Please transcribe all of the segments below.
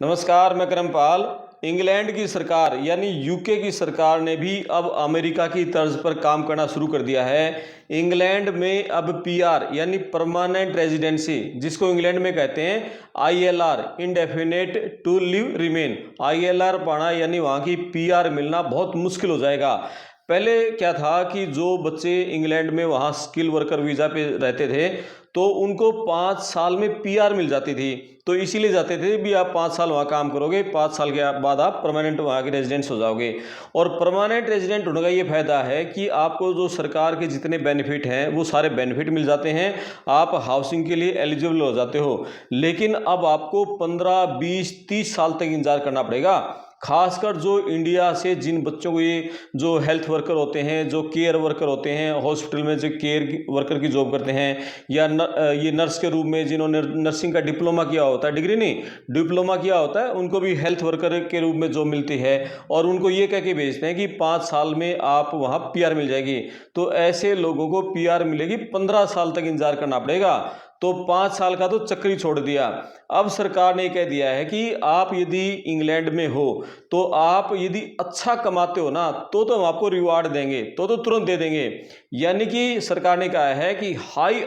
नमस्कार, मैं करमपाल। इंग्लैंड की सरकार यानी यूके की सरकार ने भी अब अमेरिका की तर्ज पर काम करना शुरू कर दिया है। इंग्लैंड में अब पीआर यानी परमानेंट रेजिडेंसी, जिसको इंग्लैंड में कहते हैं ILR, indefinite to leave remain, ILR पाना यानी वहाँ की पीआर मिलना बहुत मुश्किल हो जाएगा। पहले क्या था कि जो बच्चे इंग्लैंड में वहाँ स्किल वर्कर वीज़ा पे रहते थे तो उनको 5 साल में पीआर मिल जाती थी। तो इसीलिए जाते थे भी आप 5 साल वहाँ काम करोगे, 5 साल के बाद आप परमानेंट वहाँ के रेजिडेंट्स हो जाओगे। और परमानेंट रेजिडेंट होने का ये फायदा है कि आपको जो सरकार के जितने बेनिफिट हैं वो सारे बेनिफिट मिल जाते हैं, आप हाउसिंग के लिए एलिजिबल हो जाते हो। लेकिन अब आपको 15, 20, 30 साल तक इंतजार करना पड़ेगा। खासकर जो इंडिया से जिन बच्चों को ये जो हेल्थ वर्कर होते हैं, जो केयर वर्कर होते हैं, हॉस्पिटल में जो केयर वर्कर की जॉब करते हैं, या ये नर्स के रूप में जिन्होंने नर्सिंग का डिप्लोमा किया होता है, डिग्री नहीं डिप्लोमा किया होता है, उनको भी हेल्थ वर्कर के रूप में जॉब मिलती है और उनको ये कह के भेजते हैं कि 5 साल में आप वहाँ पीआर मिल जाएगी। तो ऐसे लोगों को पीआर मिलेगी, 15 साल तक इंतजार करना पड़ेगा। तो 5 साल का तो चक्कर ही छोड़ दिया। अब सरकार ने कह दिया है कि आप यदि इंग्लैंड में हो तो आप यदि अच्छा कमाते हो ना तो हम आपको रिवार्ड देंगे, तो तुरंत दे देंगे। यानी कि सरकार ने कहा है कि हाई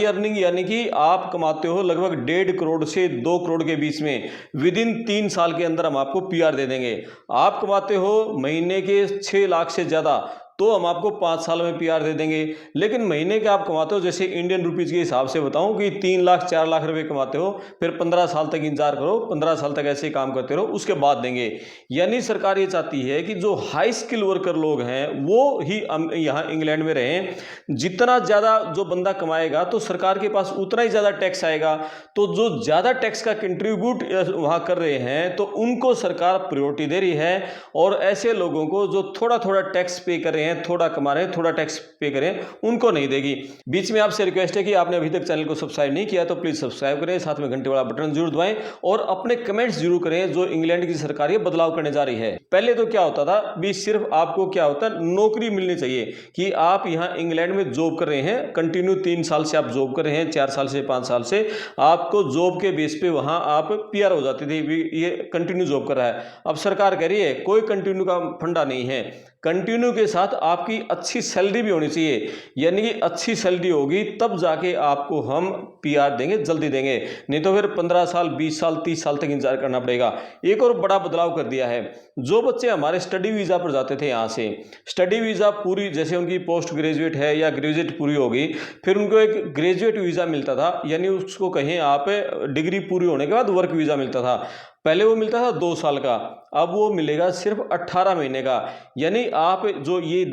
अर्निंग यानी कि आप कमाते हो लगभग 1.5 करोड़ से 2 करोड़ के बीच में, विद इन 3 साल के अंदर हम आपको पीआर दे देंगे। आप कमाते हो महीने के 6 लाख से ज़्यादा तो हम आपको 5 साल में पीआर दे देंगे। लेकिन महीने के आप कमाते हो, जैसे इंडियन रुपीज़ के हिसाब से बताऊं कि 3 लाख 4 लाख रुपए कमाते हो, फिर 15 साल तक इंतजार करो, 15 साल तक ऐसे ही काम करते रहो, उसके बाद देंगे। यानी सरकार ये चाहती है कि जो हाई स्किल वर्कर लोग हैं वो ही यहाँ इंग्लैंड में रहें। जितना ज़्यादा जो बंदा कमाएगा तो सरकार के पास उतना ही ज़्यादा टैक्स आएगा। तो जो ज़्यादा टैक्स का कंट्रीब्यूट वहाँ कर रहे हैं तो उनको सरकार प्रायोरिटी दे रही है, और ऐसे लोगों को जो थोड़ा थोड़ा टैक्स पे कर रहे हैं, थोड़ा कमा रहे हैं, थोड़ा टैक्स पे करें, उनको नहीं देगी। बीच में आपसे रिक्वेस्ट है कि आपने अभी तक चैनल को सब्सक्राइब नहीं किया तो प्लीज सब्सक्राइब करें, साथ में घंटे वाला बटन जरूर दबाएं और अपने कमेंट्स जरूर करें जो इंग्लैंड की सरकार ये बदलाव करने जा रही है। पहले तो क्या होता था भी, सिर्फ आपको क्या होता है, नौकरी मिलनी चाहिए कि आप यहाँ इंग्लैंड में जॉब कर रहे हैं, कंटिन्यू 3 साल से आप जॉब कर रहे हैं, 4 साल से 5 साल से आपको जॉब के बेस पे वहां आप पीआर हो जाती थी, ये कंटिन्यू जॉब कर रहा है। अब सरकार कह रही है कोई कंटिन्यू का फंडा नहीं है, कंटिन्यू के साथ आपकी अच्छी सैलरी भी होनी चाहिए। यानी कि अच्छी सैलरी होगी तब जाके आपको हम पीआर देंगे, जल्दी देंगे, नहीं तो फिर 15 साल 20 साल 30 साल तक इंतजार करना पड़ेगा। एक और बड़ा बदलाव कर दिया है, जो बच्चे हमारे स्टडी वीज़ा पर जाते थे, यहाँ से स्टडी वीज़ा पूरी, जैसे उनकी पोस्ट ग्रेजुएट है या ग्रेजुएट पूरी होगी, फिर उनको एक ग्रेजुएट वीज़ा मिलता था, यानी उसको कहें आप डिग्री पूरी होने के बाद वर्क वीज़ा मिलता था। पहले वो मिलता था 2 साल का, अब वो मिलेगा सिर्फ 18 महीने का। यानी आप जो ये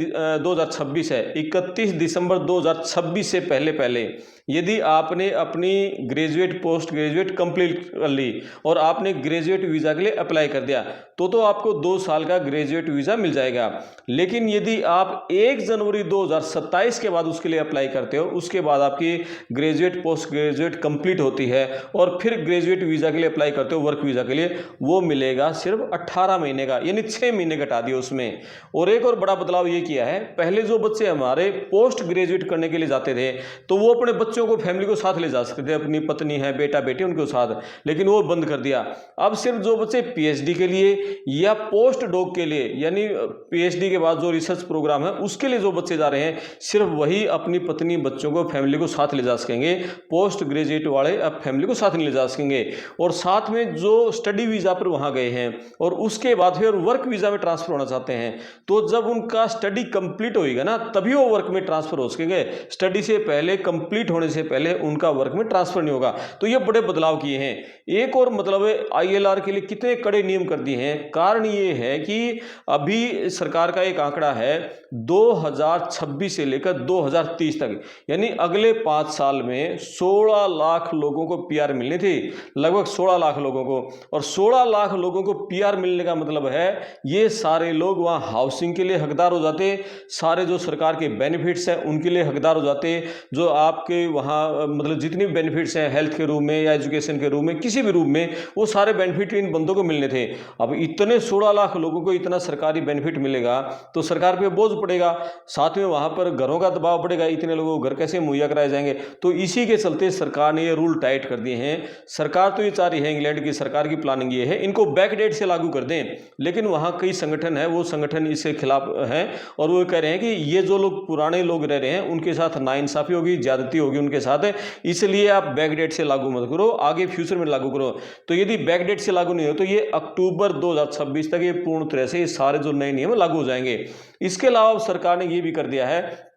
2026 है, 31 दिसंबर 2026 से पहले यदि आपने अपनी ग्रेजुएट पोस्ट ग्रेजुएट कंप्लीट कर ली और आपने ग्रेजुएट वीज़ा के लिए अप्लाई कर दिया तो आपको 2 साल का ग्रेजुएट वीज़ा मिल जाएगा। लेकिन यदि आप 1 जनवरी 2027 के बाद उसके लिए अप्लाई करते हो, उसके बाद आपकी ग्रेजुएट पोस्ट ग्रेजुएट कंप्लीट होती है और फिर ग्रेजुएट वीज़ा के लिए अप्लाई करते हो, वर्क वीज़ा के लिए, वो मिलेगा सिर्फ 18 महीने का, यानी 6 महीने घटा दिए उसमें। और एक और बड़ा बदलाव ये किया है, पहले जो बच्चे हमारे पोस्ट ग्रेजुएट करने के लिए जाते थे तो वो अपने बच्चों को, फैमिली को साथ ले जा सकते थे, अपनी पत्नी है, बेटा बेटी, उनके साथ, लेकिन वो बंद कर दिया। अब सिर्फ जो बच्चे पीएचडी के लिए या पोस्ट डॉक के लिए, यानी पीएचडी के बाद जो रिसर्च प्रोग्राम है उसके लिए जो बच्चे जा रहे हैं, सिर्फ वही अपनी पत्नी बच्चों को, फैमिली को साथ ले जा सकेंगे। पोस्ट ग्रेजुएट वाले अब फैमिली को साथ नहीं ले जा सकेंगे। और साथ में जो स्टडी वीज़ा पर वहाँ गए हैं और उसके बाद फिर वर्क वीज़ा में ट्रांसफर होना चाहते हैं, तो जब उनका स्टडी कंप्लीट होएगा ना तभी वो वर्क में ट्रांसफर हो सकेंगे। स्टडी से पहले, कंप्लीट होने से पहले उनका वर्क में ट्रांसफर नहीं होगा। तो ये बड़े बदलाव किए हैं। एक और मतलब है, आईएलआर के लिए कितने कड़े नियम कर दिए हैं। कारण ये है कि अभी सरकार का एक आंकड़ा है, 2026 से लेकर 2030 तक, यानी अगले 5 साल में 16 लाख लोगों को पीआर मिलनी थी, लगभग 16 लाख लोगों को। और 16 लाख लोगों को पीआर मिलने का मतलब है ये सारे लोग वहाँ हाउसिंग के लिए हकदार हो जाते, सारे जो सरकार के बेनिफिट्स हैं उनके लिए हकदार हो जाते, जो आपके वहाँ मतलब जितनी बेनिफिट्स हैं हेल्थ के रूप में या एजुकेशन के रूप में, किसी भी रूप में, वो सारे बेनिफिट इन बंदों को मिलने थे। अब इतने 16 लाख लोगों को इतना सरकारी बेनिफिट मिलेगा तो सरकार पे बोझ पड़ेगा, साथ में वहाँ पर घरों का दबाव पड़ेगा, इतने लोगों को घर कैसे मुहैया कराए जाएंगे। तो इसी के चलते सरकार ने ये रूल टाइट कर दिए हैं। सरकार तो ये चाह रही है, इंग्लैंड की सरकार की प्लानिंग ये है इनको बैक डेट से लागू कर दें, लेकिन वहाँ कई संगठन है, वो संगठन इसके खिलाफ हैं और वो कह रहे हैं कि ये जो लोग पुराने लोग रह रहे हैं उनके साथ नाइंसाफी होगी, ज्यादती होगी उनके साथ, इसलिए आप बैक डेट से लागू मत करो, आगे फ्यूचर में लागू करो। तो यदि बैक डेट से लागू नहीं हो तो ये अक्टूबर 2026 तक ये पूर्ण तरह से ये सारे जो नए नियम लागू हो जाएंगे। इसके अलावा सरकार ने ये भी कर दिया है,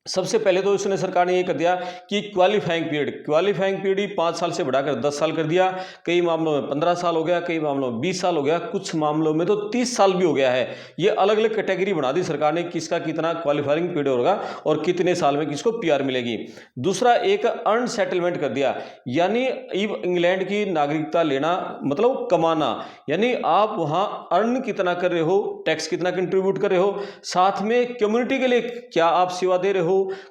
सबसे पहले तो इसने सरकार ने ये कर दिया कि क्वालिफाइंग पीरियड ही 5 साल से बढ़ाकर 10 साल कर दिया। कई मामलों में 15 साल हो गया, कई मामलों में 20 साल हो गया, कुछ मामलों में तो 30 साल भी हो गया है। ये अलग अलग कैटेगरी बना दी सरकार ने, किसका कितना क्वालिफाइंग पीरियड होगा और कितने साल में किसको पीआर मिलेगी। दूसरा, एक अर्न सेटलमेंट कर दिया, यानी इंग्लैंड की नागरिकता लेना मतलब कमाना, यानी आप वहां अर्न कितना कर रहे हो, टैक्स कितना कंट्रीब्यूट कर रहे हो, साथ में कम्युनिटी के लिए क्या आप सेवा दे रहे हो,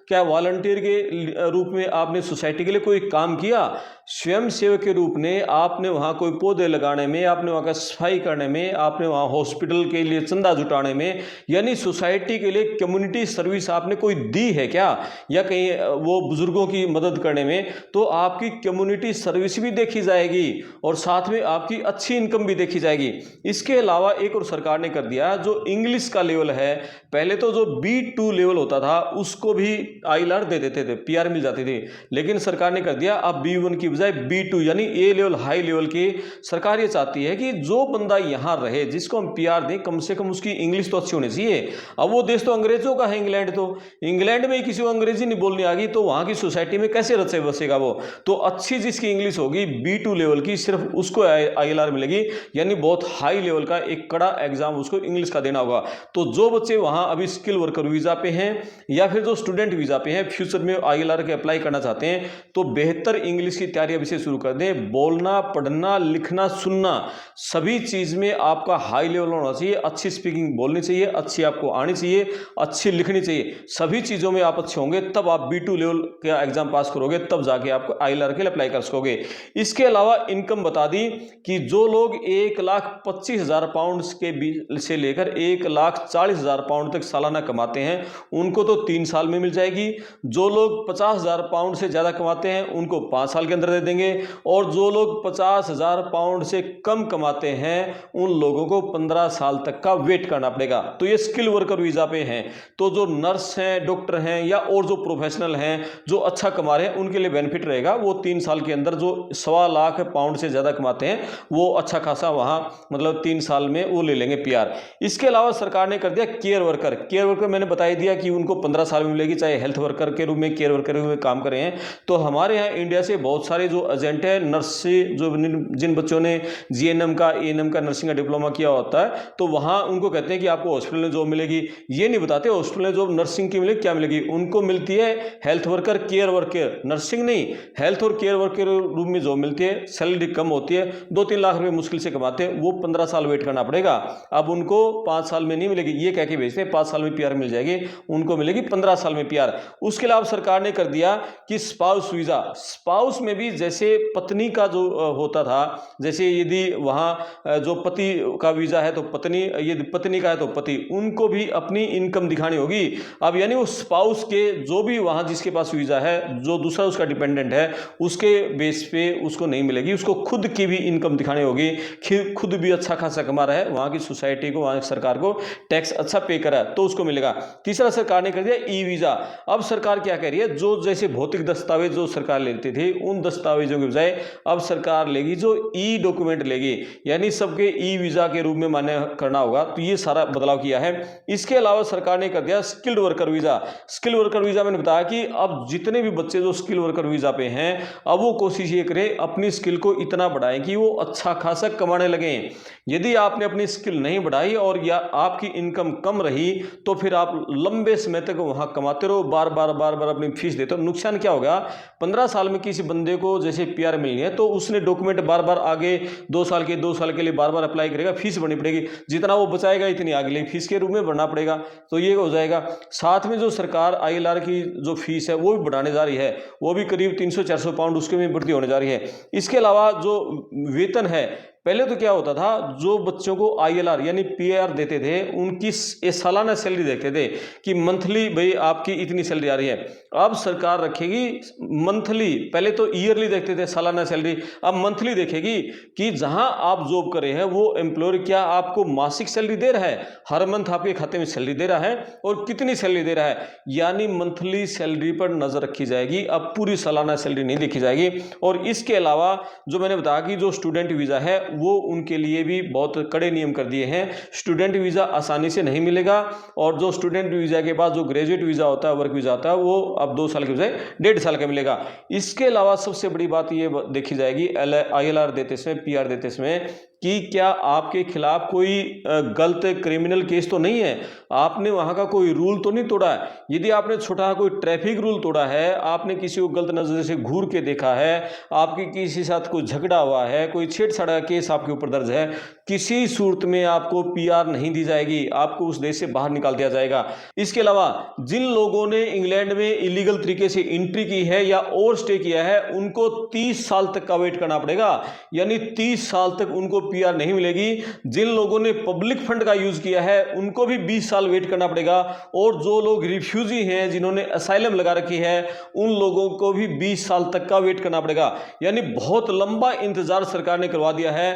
क्या वॉलंटियर के रूप में आपने सोसाइटी के लिए कोई काम किया, स्वयं सेवक के रूप में आपने वहां कोई पौधे लगाने में, आपने वहां का सफाई करने में, आपने वहां हॉस्पिटल के लिए चंदा जुटाने में, यानी सोसाइटी के लिए कम्युनिटी सर्विस आपने कोई दी है क्या, या कहीं वो बुजुर्गों की मदद करने में, तो आपकी कम्युनिटी सर्विस भी देखी जाएगी और साथ में आपकी अच्छी इनकम भी देखी जाएगी। इसके अलावा एक और सरकार ने कर दिया, जो इंग्लिश का लेवल है, पहले तो जो B2 लेवल होता था उसको भी ILR दे देते थे, पीआर मिल जाती थी, लेकिन सरकार ने कर दिया अब B1 की बजाय B2 यानी ए लेवल, हाई लेवल की। सरकार ये चाहती है कि जो बंदा यहां रहे जिसको हम पीआर दें, कम से कम उसकी इंग्लिश तो अच्छी होनी चाहिए। अब वो देश तो अंग्रेजों का है इंग्लैंड, तो इंग्लैंड में किसी को अंग्रेजी नहीं बोलनी आ गई तो वहां की सोसाइटी में कैसे रचे बसेगा वो। तो अच्छी जिसकी इंग्लिश होगी B2 लेवल की, सिर्फ उसको ILR मिलेगी, यानी बहुत हाई लेवल का एक कड़ा एग्जाम उसको इंग्लिश का देना होगा। तो जो बच्चे वहां अभी स्किल वर्कर वीजा पे हैं या फिर जो स्टूडेंट वीजा पे हैं, फ्यूचर में ILR के अप्लाई करना चाहते हैं, तो बेहतर इंग्लिश की तैयारी अभी से शुरू कर दें। बोलना, पढ़ना, लिखना, सुनना, सभी चीज में आपका हाई लेवल होना चाहिए। अच्छी स्पीकिंग बोलनी चाहिए, अच्छी आपको आनी चाहिए, अच्छी लिखनी चाहिए, सभी चीजों में आप अच्छे होंगे तब आप B2 लेवल का एग्जाम पास करोगे, तब जाके आपको ILR के लिए अप्लाई कर सकोगे। इसके अलावा इनकम बता दी कि जो लोग 1,25,000 पाउंड के से लेकर 1,40,000 पाउंड तक सालाना कमाते हैं उनको तो 3 साल में मिल जाएगी। जो लोग 50,000 पाउंड से ज्यादा कमाते हैं उनको 5 साल के अंदर दे देंगे, और जो लोग 50,000 पाउंड से कम कमाते हैं उन लोगों को 15 साल तक का वेट करना पड़ेगा। तो ये स्किल वर्कर वीजा पे हैं। तो जो नर्स हैं, डॉक्टर हैं या और जो प्रोफेशनल हैं जो अच्छा कमा रहे हैं उनके लिए बेनिफिट रहेगा। वो 3 साल के अंदर जो 1.25 लाख पाउंड से ज्यादा कमाते हैं वो अच्छा खासा वहां मतलब 3 साल में वो ले लेंगे पीआर। इसके अलावा सरकार ने कर दिया केयर वर्कर मैंने बता दिया कि उनको 15 साल में मिलेगी, चाहे हेल्थ वर्कर के रूप में, केयर वर्कर के रूप में काम कर रहे हैं। तो हमारे यहाँ इंडिया से बहुत सारे जो एजेंट है, नर्स से जो जिन बच्चों ने GNM का, ANM का नर्सिंग का डिप्लोमा किया होता है, तो वहां उनको कहते हैं कि आपको हॉस्पिटल में जॉब मिलेगी। ये नहीं बताते हॉस्पिटल में जॉब नर्सिंग की मिलेगी क्या मिलेगी, उनको मिलती है health worker, care worker, nursing नहीं, हेल्थ और केयर वर्कर रूप में जॉब मिलती है। सैलरी कम होती है, 2-3 लाख रुपए मुश्किल से कमाते हैं, वो 15 साल वेट करना पड़ेगा। अब उनको 5 साल में नहीं मिलेगी, ये कह के भेजते हैं 5 साल में पीआर मिल जाएगी, उनको मिलेगी 15 साल में पीआर। उसके अलावा सरकार ने कर दिया कि स्पाउस वीजा, स्पाउस में भी जैसे पत्नी का जो होता था, जैसे यदि वहां जो पति का वीजा है तो पत्नी, यदि पत्नी का है तो पति, उनको भी अपनी इनकम दिखानी होगी। अब यानी वो स्पाउस के जो भी वहां जिसके पास वीजा है, जो दूसरा उसका डिपेंडेंट है, उसके बेस पे उसको नहीं मिलेगी, उसको खुद की भी इनकम दिखानी होगी, खुद भी अच्छा खासा कमा रहा है, वहां की सोसाइटी को, वहां की सरकार को टैक्स अच्छा पे करा है तो उसको मिलेगा। तीसरा सरकार ने कर दिया ई वीजा। अब सरकार क्या कह रही है, जो जैसे भौतिक दस्तावेज जो सरकार लेती थी उन दस्तावेजों के बजाय अब सरकार लेगी जो ई डॉक्यूमेंट लेगी, यानी सबके ई वीजा के रूप में मान्य करना होगा। तो ये सारा बदलाव किया है। इसके अलावा सरकार ने कर दिया skilled worker visa. Skill worker visa मैंने बताया कि अब जितने भी बच्चे जो स्किल वर्कर वीजा पे हैं, अब वो कोशिश ये करें अपनी स्किल को इतना बढ़ाएं कि वो अच्छा खासा कमाने लगे। यदि आपने अपनी स्किल नहीं बढ़ाई और या आपकी इनकम कम रही तो फिर आप लंबे समय तक वहां कमा कमाते रहो, बार बार अपनी फीस देते हो। नुकसान क्या होगा, 15 साल में किसी बंदे को जैसे पीआर मिलनी है तो उसने डॉक्यूमेंट बार बार आगे 2 साल के लिए बार बार अप्लाई करेगा, फीस भरनी पड़ेगी, जितना वो बचाएगा इतनी आगे लिए फीस के रूप में भरना पड़ेगा, तो ये हो जाएगा। साथ में जो सरकार ILR की जो फीस है वो भी बढ़ाने जा रही है, वो भी करीब 300-400 पाउंड उसके में बढ़ती होने जा रही है। इसके अलावा जो वेतन है, पहले तो क्या होता था, जो बच्चों को ILR यानी PR देते थे उनकी सालाना सैलरी देखते थे कि मंथली भाई आपकी इतनी सैलरी आ रही है। अब सरकार रखेगी मंथली, पहले तो ईयरली देखते थे सालाना सैलरी, अब मंथली देखेगी कि जहां आप जॉब कर रहे हैं वो एम्प्लॉयर क्या आपको मासिक सैलरी दे रहा है, हर मंथ आपके खाते में सैलरी दे रहा है और कितनी सैलरी दे रहा है, यानी मंथली सैलरी पर नजर रखी जाएगी, अब पूरी सालाना सैलरी नहीं देखी जाएगी। और इसके अलावा जो मैंने बताया कि जो स्टूडेंट वीजा है वो उनके लिए भी बहुत कड़े नियम कर दिए हैं। स्टूडेंट वीजा आसानी से नहीं मिलेगा और जो स्टूडेंट वीजा के बाद जो ग्रेजुएट वीजा होता है, वर्क वीजा होता है, वो अब 2 साल के बजाय 1.5 साल का मिलेगा। इसके अलावा सबसे बड़ी बात ये देखी जाएगी ILR देते समय, PR देते समय कि क्या आपके खिलाफ कोई गलत क्रिमिनल केस तो नहीं है, आपने वहां का कोई रूल तो नहीं तोड़ा है। यदि आपने छोटा कोई ट्रैफिक रूल तोड़ा है, आपने किसी को गलत नजर से घूर के देखा है, आपके किसी साथ कोई झगड़ा हुआ है, कोई छेड़छाड़ का केस आपके ऊपर दर्ज है, किसी सूरत में आपको PR नहीं दी जाएगी, आपको उस देश से बाहर निकाल दिया जाएगा। इसके अलावा जिन लोगों ने इंग्लैंड में इलीगल तरीके से एंट्री की है या ओवर स्टे किया है, उनको 30 साल तक का वेट करना पड़ेगा, यानी 30 साल तक उनको PR नहीं मिलेगी। जिन लोगों ने पब्लिक फंड का यूज किया है उनको भी 20 साल वेट करना पड़ेगा, और जो लोग रिफ्यूजी हैं, जिन्होंने असाइलम लगा रखी है, उन लोगों को भी 20 साल तक का वेट करना पड़ेगा। यानी बहुत लंबा इंतजार सरकार ने करवा दिया है।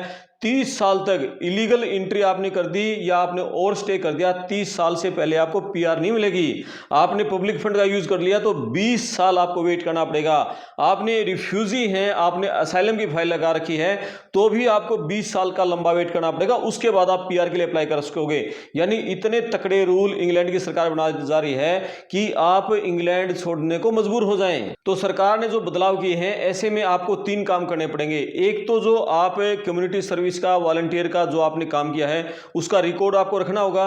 30 साल तक इलीगल एंट्री आपने कर दी या आपने ओवर स्टे कर दिया, 30 साल से पहले आपको PR नहीं मिलेगी। आपने पब्लिक फंड का यूज कर लिया तो 20 साल आपको वेट करना पड़ेगा। आपने रिफ्यूजी हैं, आपने असाइलम की फाइल लगा रखी है, तो भी आपको 20 साल का लंबा वेट करना पड़ेगा, उसके बाद आप PR के लिए अप्लाई कर सकोगे। यानी इतने तकड़े रूल इंग्लैंड की सरकार बना जा रही है कि आप इंग्लैंड छोड़ने को मजबूर हो जाएं। तो सरकार ने जो बदलाव किए हैं, ऐसे में आपको 3 काम करने पड़ेंगे। एक तो जो आप कम्युनिटी सर्विस का, वॉलंटियर का जो आपने काम किया है उसका रिकॉर्ड आपको रखना होगा,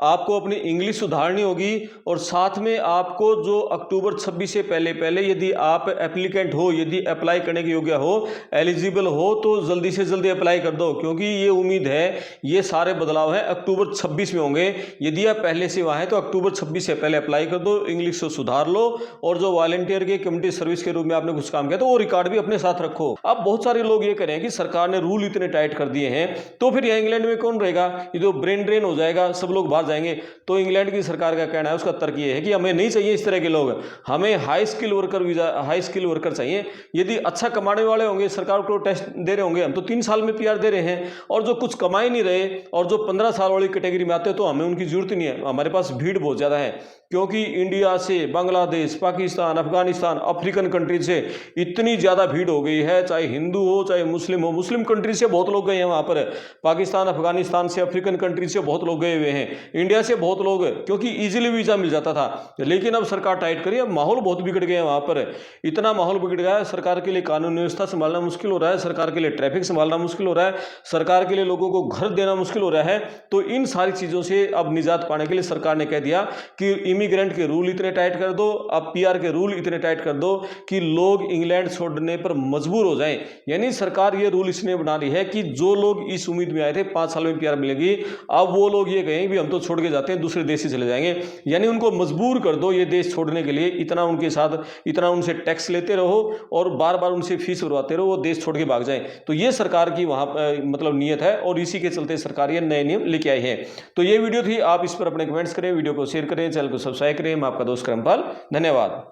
आपको अपनी इंग्लिश सुधारनी होगी, और साथ में आपको जो अक्टूबर 26 से पहले यदि आप एप्लीकेंट हो, यदि अप्लाई करने के योग्य हो, एलिजिबल हो, तो जल्दी से जल्दी अप्लाई कर दो, क्योंकि ये उम्मीद है ये सारे बदलाव हैं अक्टूबर 26 में होंगे। यदि आप पहले से वहां है तो अक्टूबर 26 से पहले अप्लाई कर दो, इंग्लिश को सुधार लो, और जो वॉलंटियर के कम्युनिटी सर्विस के रूप में आपने कुछ काम किया तो वो रिकॉर्ड भी अपने साथ रखो। अब बहुत सारे लोग ये करें कि सरकार ने रूल इतने टाइट कर दिए हैं तो फिर यहाँ इंग्लैंड में कौन रहेगा, ये जो ब्रेन ड्रेन हो जाएगा, सब लोग बाहर जाएंगे। तो इंग्लैंड की सरकार का कहना है, उसका तर्क ये है कि हमें नहीं चाहिए इस तरह के लोग, हमें high skill worker visa, high skill worker चाहिए। यदि अच्छा कमाने वाले होंगे, सरकार को टेस्ट दे रहे होंगे, हम तो 3 साल में PR दे रहे हैं, और जो कुछ कमा ही नहीं रहे और जो 15 साल वाली कैटेगरी में आते हैं तो हमें उनकी जरूरत नहीं है। हमारे पास भीड़ बहुत ज्यादा है, क्योंकि इंडिया से, बांग्लादेश, पाकिस्तान, अफगानिस्तान, अफ्रीकन कंट्रीज से इतनी ज्यादा भीड़ हो गई है, चाहे हिंदू हो चाहे मुस्लिम हो। मुस्लिम कंट्री से बहुत लोग गए हैं वहां पर, पाकिस्तान, अफगानिस्तान से, अफ्रीकन कंट्रीज से बहुत लोग गए हुए हैं, इंडिया से बहुत लोग, क्योंकि इजीली वीजा मिल जाता था। लेकिन अब सरकार टाइट करी, अब माहौल बहुत बिगड़ गया है वहां पर, इतना माहौल बिगड़ गया है, सरकार के लिए कानून व्यवस्था संभालना मुश्किल हो रहा है, सरकार के लिए ट्रैफिक संभालना मुश्किल हो रहा है, सरकार के लिए लोगों को घर देना मुश्किल हो रहा है। तो इन सारी चीजों से अब निजात पाने के लिए सरकार ने कह दिया कि इमिग्रेंट के रूल इतने टाइट कर दो, अब PR के रूल इतने टाइट कर दो कि लोग इंग्लैंड छोड़ने पर मजबूर हो जाएं। यानी सरकार ये रूल इसने बना रही है कि जो लोग इस उम्मीद में आए थे 5 साल में PR मिलेगी, अब वो लोग ये कहें भी हम तो छोड़ के जाते हैं, दूसरे देश से चले जाएंगे। यानी उनको मजबूर कर दो ये देश छोड़ने के लिए, इतना उनके साथ, इतना उनसे टैक्स लेते रहो और बार बार उनसे फीस भरवाते रहो, वो देश छोड़ के भाग जाएं। तो ये सरकार की वहां मतलब नीयत है, और इसी के चलते सरकार ये नए नियम लेके आई है। तो ये वीडियो थी, आप इस पर अपने कमेंट्स करें, वीडियो को शेयर करें, चैनल को सब्सक्राइब करें। मैं आपका दोस्त करमपाल, धन्यवाद।